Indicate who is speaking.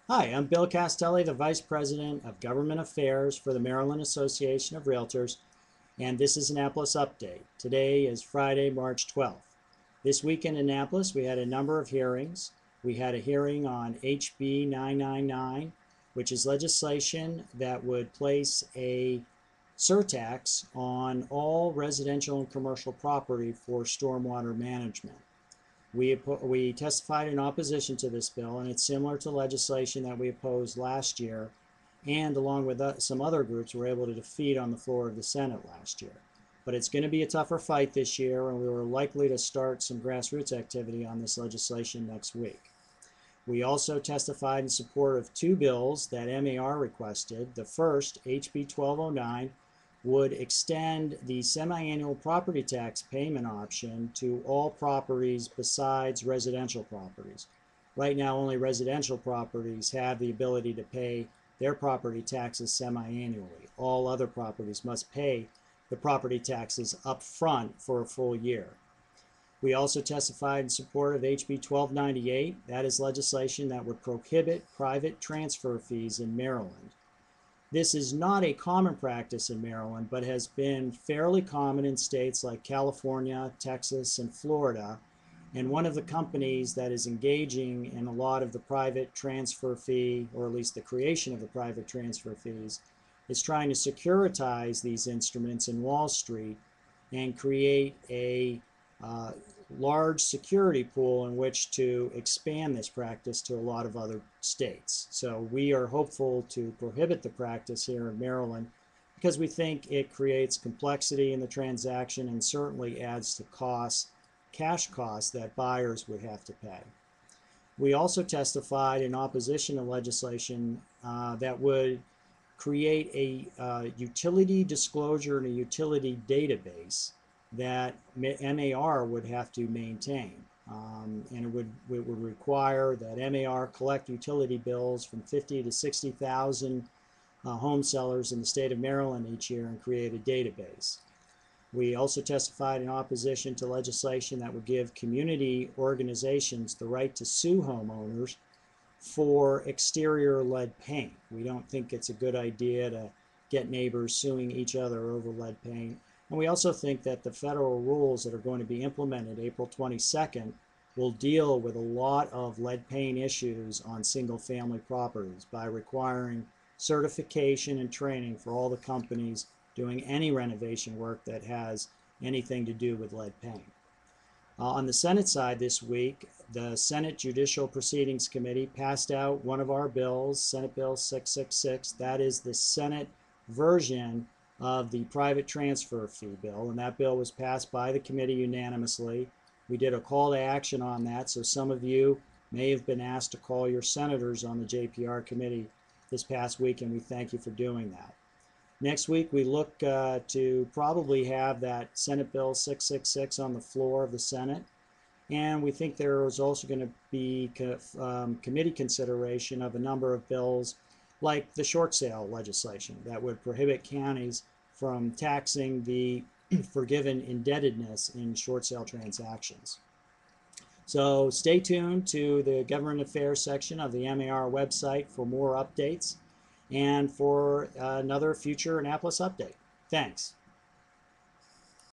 Speaker 1: Hi, I'm Bill Castelli, the Vice President of Government Affairs for the Maryland Association of Realtors, and this is Annapolis Update. Today is Friday, March 12th. This week in Annapolis, we had a number of hearings. We had a hearing on HB 999, which is legislation that would place a surtax on all residential and commercial property for stormwater management. We testified in opposition to this bill, and it's similar to legislation that we opposed last year, and along with some other groups, were able to defeat on the floor of the Senate last year. But it's going to be a tougher fight this year, and we were likely to start some grassroots activity on this legislation next week. We also testified in support of two bills that MAR requested. The first, HB 1209, would extend the semi-annual property tax payment option to all properties besides residential properties. Right now, only residential properties have the ability to pay their property taxes semi-annually. All other properties must pay the property taxes up front for a full year. We also testified in support of HB 1298. That is legislation that would prohibit private transfer fees in Maryland. This is not a common practice in Maryland, but has been fairly common in states like California, Texas, and Florida. And one of the companies that is engaging in a lot of the private transfer fee, or at least the creation of the private transfer fees, is trying to securitize these instruments in Wall Street and create a large security pool in which to expand this practice to a lot of other states. So we are hopeful to prohibit the practice here in Maryland because we think it creates complexity in the transaction and certainly adds to costs, cash costs that buyers would have to pay. We also testified in opposition to legislation that would create a utility disclosure and a utility database that MAR would have to maintain. And it would require that MAR collect utility bills from 50 to 60,000 home sellers in the state of Maryland each year and create a database. We also testified in opposition to legislation that would give community organizations the right to sue homeowners for exterior lead paint. We don't think it's a good idea to get neighbors suing each other over lead paint. And we also think that the federal rules that are going to be implemented April 22nd will deal with a lot of lead paint issues on single-family properties by requiring certification and training for all the companies doing any renovation work that has anything to do with lead paint. On the Senate side this week, the Senate Judicial Proceedings Committee passed out one of our bills, Senate Bill 666. That is the Senate version of the private transfer fee bill, and that bill was passed by the committee unanimously. We did a call to action on that, so some of you may have been asked to call your senators on the JPR committee this past week, and we thank you for doing that. Next week, we look to probably have that Senate Bill 666 on the floor of the Senate, and we think there is also going to be committee consideration of a number of bills like the short sale legislation that would prohibit counties from taxing the forgiven indebtedness in short sale transactions. So stay tuned to the Government Affairs section of the MAR website for more updates and for another future Annapolis update. Thanks.